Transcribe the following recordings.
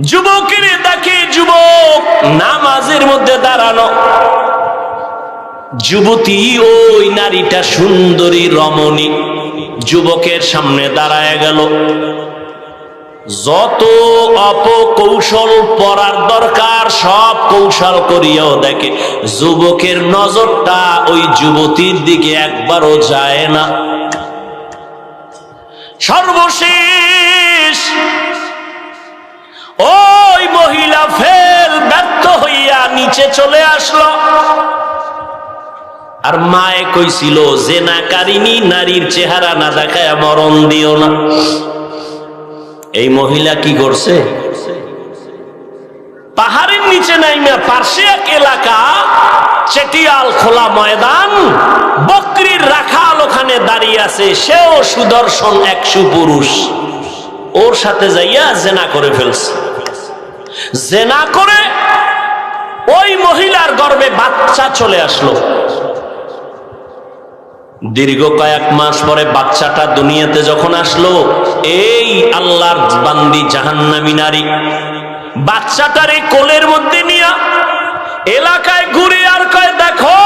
যুবকের দেখে যুবক নামাজের মধ্যে দাঁড়ানো, যুবতী ওই নারীটা সুন্দরী রমণী যুবকের সামনে দাঁড়ায় গেল। যত অপকৌশল পড়ার দরকার সব কৌশল করিয়াও দেখে যুবকের নজরটা ওই যুবতীর দিকে একবারও যায় না। সর্বশেষ ওই মহিলা ব্যর্থ হইয়া নিচে চলে আসলো। আর মায়ে কইছিল জেনাকারিনী নারীর চেহারা না দেখায় মরণ দিও না। এই মহিলা কি করছে? পাহাড়ের নিচে নাইমা পার্শ্বে এক এলাকা, চেটিয়াল খোলা ময়দান, বকরির রাখাল ওখানে দাঁড়িয়ে আছে, সেও সুদর্শন এক সুপুরুষ। ওর সাথে যাইয়া জেনা করে ফেলছে। জেনা করে ওই মহিলার গর্ভে বাচ্চা চলে আসলো। দীর্ঘ কয়েক মাস পরে বাচ্চাটা দুনিয়াতে যখন আসলো, এই আল্লাহর বান্দি জাহান্নামী নারী বাচ্চাটারে কোলের মধ্যে নিয়া এলাকায় ঘুরে আর কয়, দেখো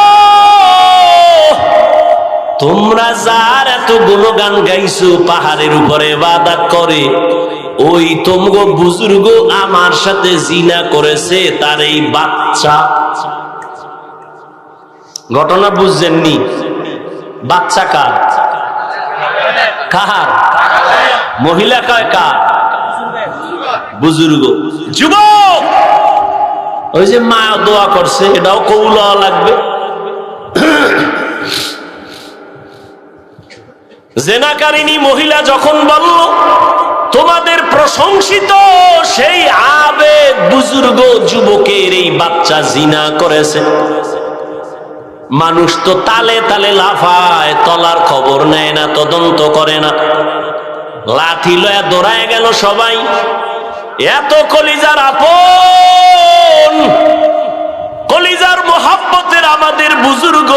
তোমরা যার এত গুণগান গাইছো পাহাড়ের উপরে ইবাদত করে, ওই তোমগো বুজুর্গ আমার সাথে জিনা করেছে, তার এই বাচ্চা। ঘটনা বুঝছেননি? বাচ্চা কার? কার? মহিলা কয় কার? বুজুর্গ। যুবক ওই যে মা দোয়া করছে, এটাও কবুল হওয়া লাগবে। জেনাকারিনী মহিলা যখন বলল, তোমাদের প্রশংসিত সেই আবেদ বুজুর্গ যুবকের এই বাচ্চা জিনা করেছে, মানুষ তো তালে তালে লাফায়, তলার খবর নেয় না, তদন্ত করে না। লাঠি লয়া দৌড়ায় গেল সবাই। এত কলিজার আপন, কলিজার মোহাব্বতের আমাদের বুজুর্গ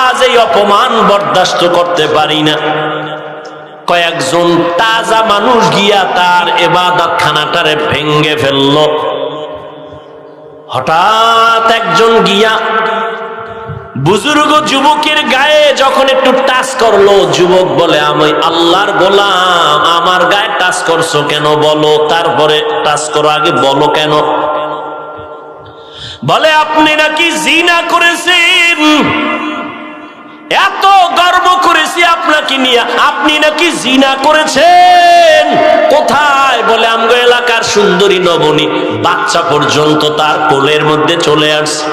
আজ এই অপমান বরদাস্ত করতে পারি না। কয়েকজন তাজা মানুষ গিয়া তার ইবাদত খানাটারে ভেঙ্গে ফেলল। হঠাৎ একজন গিয়া বুজুর্গ যুবকের গায়ে যখন একটু টাচ করলো, যুবক বলে, আমি আল্লাহর গোলাম, আমার গায়ে টাচ করছো কেন বলো? তারপরে টাচ করো, আগে বলো কেন? বলে, আপনি নাকি জিনা করেছেন, এত গর্ব করেছি আপনাকে নিয়ে, আপনি নাকি জিনা করেছেন। কোথায়? বলে, আমগো এলাকার সুন্দরী নবনী বাচ্চা পর্যন্ত তার কোলের মধ্যে চলে আসছে।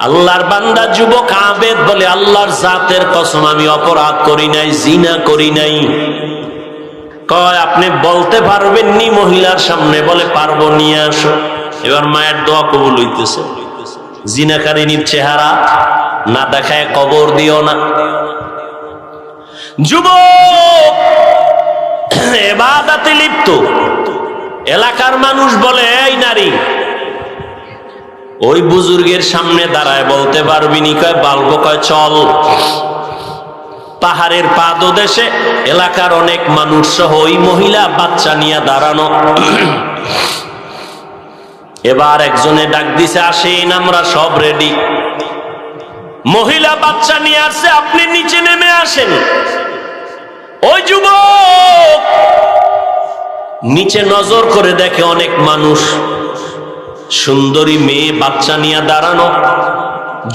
আল্লাহর বান্দা যুবক আবেদ বলে, আল্লাহর জাতের কসম আমি অপরাধ করি নাই, জিনা করি নাই। কয়, আপনি বলতে পারবেন নি মহিলার সামনে? বলে, পারবো, নিয়ে আসো। এবার মায়ের দোয়া কবুল হইতেছে। জিনাকারিনীর চেহারা না দেখায় কবর দিও না। যুবক ইবাদতে লিপ্ত। এলাকার মানুষ বলে, এই নারী ওই বুজুর্গের সামনে দাঁড়ায় বলতে পারবি নি? কয়, বলবো। কয়, চল। পাহাড়ের পাদদেশে এলাকার অনেক মানুষ সহ ওই মহিলা বাচ্চা নিয়ে দাঁড়ানো। এবার একজনে ডাক দিছে, আসেন, আমরা সব রেডি। মহিলা বাচ্চা নিয়ে আসছে, আপনি নিচে নেমে আসেন। ওই যুবক নিচে নজর করে দেখে অনেক মানুষ, সুন্দরী মেয়ে বাচ্চা নিয়ে দাঁড়ানো।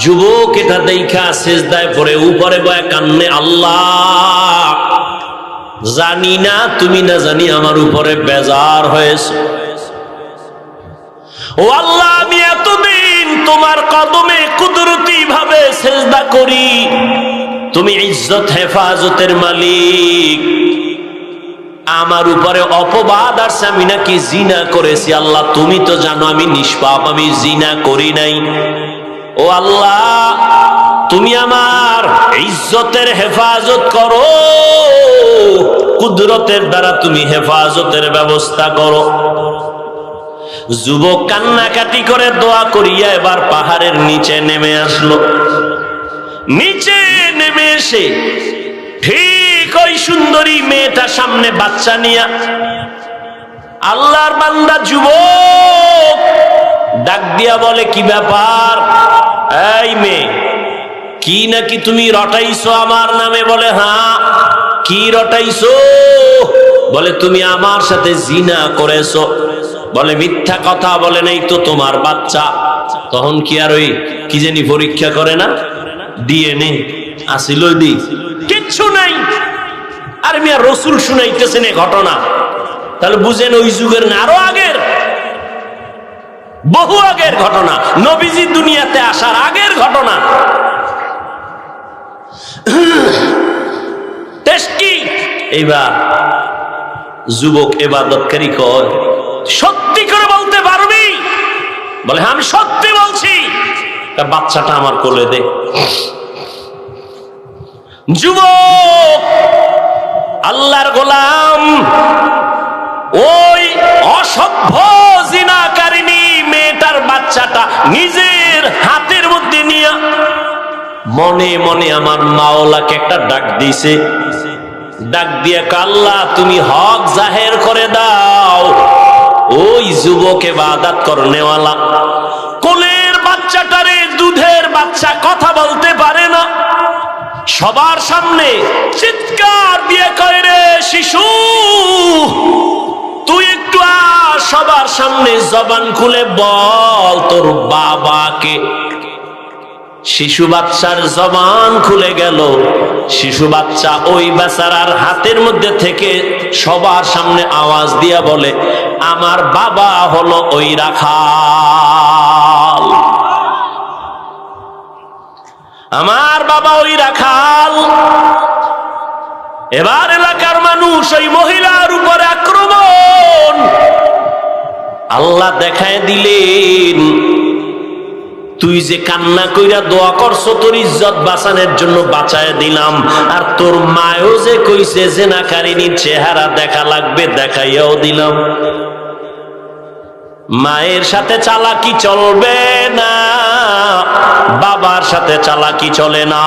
যুবক এটা দেখা সিজদায় পড়ে উপরে বয়ে কান্নে, আল্লাহ জানি না তুমি না জানি আমার উপরে বেজার হয়েছে। ও আল্লাহ, আমি এতদিন তোমার কদমে কুদরতি ভাবে সিজদা করি, তুমি ইজ্জত হেফাজতের মালিক, আমার উপরে অপবাদ আসছে, আমি নাকি জিনা করেছি। আল্লাহ তুমি তো জানো আমি নিষ্পাপ, আমি জিনা করি নাই। ও আল্লাহ, তুমি আমার ইজ্জতের হেফাজত করো, কুদরতের দ্বারা তুমি হেফাজতের ব্যবস্থা করো। যুবক কান্নাকাটি করে দোয়া করিয়া এবার পাহাড়ের নিচে নেমে আসলো। নিচে নেমে এসে ঠিক ওই সুন্দরী মেয়েটা সামনে বাচ্চা নিয়া আল্লাহর বান্দা যুবক ডাক দিয়া বলে, কি ব্যাপার? এই মেয়ে, কি নাকি তুমি রটাইছো আমার নামে? বলে হ্যাঁ। কি রটাইছো? বলে তুমি আমার সাথে জিনা করেছো। বলে মিথ্যা কথা বলে নাই তো, তোমার বাচ্চা। তখন কি আর ওই কি জানি পরীক্ষা করে না, ডিএনএ আসিল, দি কিচ্ছু নাই। আর মিয়া রসুল শুনাইতেছেন এ ঘটনা, তাহলে বুঝেন ওই যুগের না, আরো আগের, বহু আগের ঘটনা, নবীজি দুনিয়াতে আসার আগের ঘটনা। টেস্টি। এইবার যুবক ইবাদতকারী কয়, সত্যি করে বলতে পারবি? বলে হ্যাঁ আমি সত্যি বলছি। বাচ্চাটা আমার কোলে দে। যুবক আল্লাহর গোলাম ওই অসভ্য জিনাকারিনী মেয়েটার বাচ্চাটা নিজের হাতের মধ্যে নিয়ে মনে মনে আমার মাওলাকে একটা ডাক দিছে। ডাক দিয়ে আল্লাহ তুমি হক জাহের করে দাও। ওই যুবক ইবাদত করনেওয়ালা কোলের বাচ্চাটারে, দুধের বাচ্চা, কথা বলতে পারে না, সবার সামনে চিৎকার দিয়ে কয়, রে শিশু তুই একটু সবার সামনে জবান খুলে বল তোর বাবাকে। শিশু বাচ্চার জবান খুলে গেল। শিশু বাচ্চা ওই বেচারার হাতের মধ্যে থেকে সবার সামনে আওয়াজ দিয়া বলে, আমার বাবা হলো ওই রাখাল, আমার বাবা ওই রাখাল। এবার এলাকার মানুষ ওই মহিলার উপরে আক্রমণ। আল্লাহ দেখায় দিলেন, তুই যে কান্না কইরা দোয়া করছো তোর ইজ্জত বাঁচানোর জন্য বাঁচায় দিলাম, আর তোর মায়ও যে কইছে জিনাকারিনীর চেহারা দেখা লাগবে, দেখাইয়াও দিলাম। মায়ের সাথে চালাকি চলবে না, বাবার সাথে চালাকি চলে না,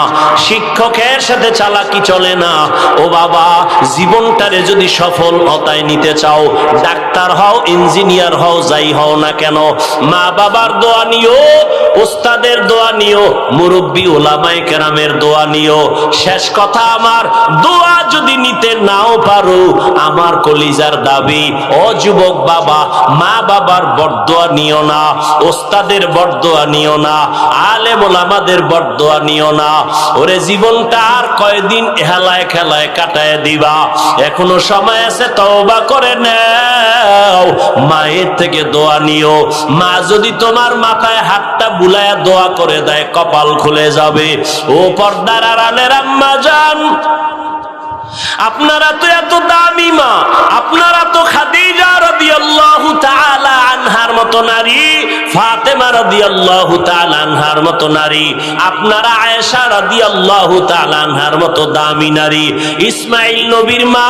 শিক্ষকের সাথে চালাকি চলে না। ও বাবা, জীবনটারে যদি সফলতায় নিতে চাও, ডাক্তার হও, ইঞ্জিনিয়ার হও, যাই হও না কেন, মা বাবার দোয়া নিও, ওস্তাদের দোয়া নিও, মুরব্বী ওলামায়ে কেরামের দোয়া নিও। শেষ কথা, আমার দোয়া যদি নিতে নাও পারো, আমার কলিজার দাবি, ও যুবক বাবা, মা বাবার বরদোয়া নিও না, ওস্তাদের বরদোয়া নিও না, আলেম ওলামাদের বরদোয়া নিও না। ওরে জীবনটা আর কয়দিন হেলায় খেলায় কাটায় দিবা, এখনো সময় আছে, তওবা করে নাও। মায়ের থেকে দোয়া নিও। মা যদি তোমার মাথায় হাতটা বুলায়া দোয়া করে দেয়, কপাল খুলে যাবে। ও পর্দার আড়ালের আম্মা জান, আপনারা তো এত দামি মা, আপনারা তো খাদিজা রাদিয়াল্লাহু তাআলা আনহার মতো নারী, ফাতেমা রাদিয়াল্লাহু তাআলা আনহার মতো নারী, আপনারা আয়েশা রাদিয়াল্লাহু তাআলা আনহার মতো দামি নারী, ইসমাইল নবীর মা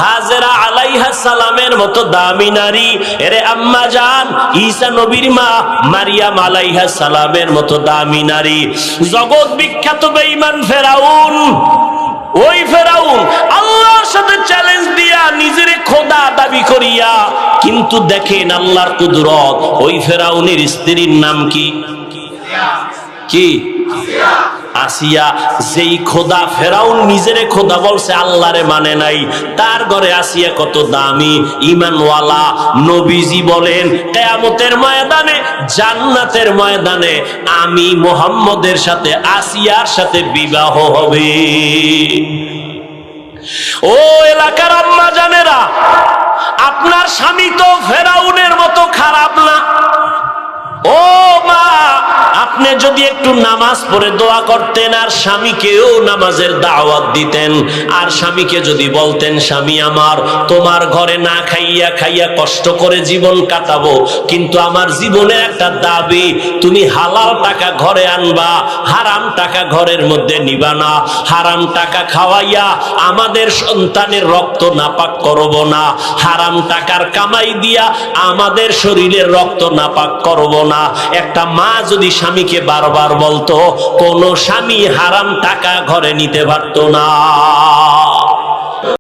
হাজেরা আলাইহিস সালামের মতো দামি নারী। এরে আম্মা জান, ঈসা নবীর মা মারিয়াম আলাইহিস সালামের মতো দামি নারী। জগৎ বিখ্যাত বেঈমান ফেরাউন, ওই ফেরাউন আল্লাহর সাথে চ্যালেঞ্জ দিয়া নিজের খোদা দাবি করিয়া, কিন্তু দেখেন আল্লাহর কুদরত। ওই ফেরাউনের স্ত্রীর নাম কি? কি? আসিয়া। যেই খোদা ফেরাউন নিজেরে খোদা বলছে, আল্লাহরে মানে নাই, তার ঘরে আসিয়া কত দামি, ঈমানওয়ালা। নবীজি বলেন, কিয়ামতের ময়দানে, জান্নাতের ময়দানে আমি মুহাম্মদের সাথে আসিয়ার সাথে বিবাহ হবে। ও এলাকার আম্মা জানেরা, আপনার স্বামী তো ফেরাউনের মতো খারাপ না। ও মা, আপনি যদি একটু নামাজ পড়ে দোয়া করতেন, আর স্বামীকেও নামাজের দাওয়াত দিতেন, আর স্বামীকে যদি বলতেন, স্বামী আমার তোমার ঘরে না খাইয়া খাইয়া কষ্ট করে জীবন কাটাবো, কিন্তু আমার জীবনের একটা দাবি, তুমি হালাল টাকা ঘরে আনবা, হারাম টাকা ঘরের মধ্যে নিবা না, হারাম টাকা খাওয়াইয়া আমাদের সন্তানের রক্ত নাপাক করব না, হারাম টাকার কামাই দিয়া আমাদের শরীরের রক্ত নাপাক করব না। একটা মা যদি স্বামীকে বারবার বলতো, কোন স্বামী হারাম টাকা ঘরে নিতে পারতো না।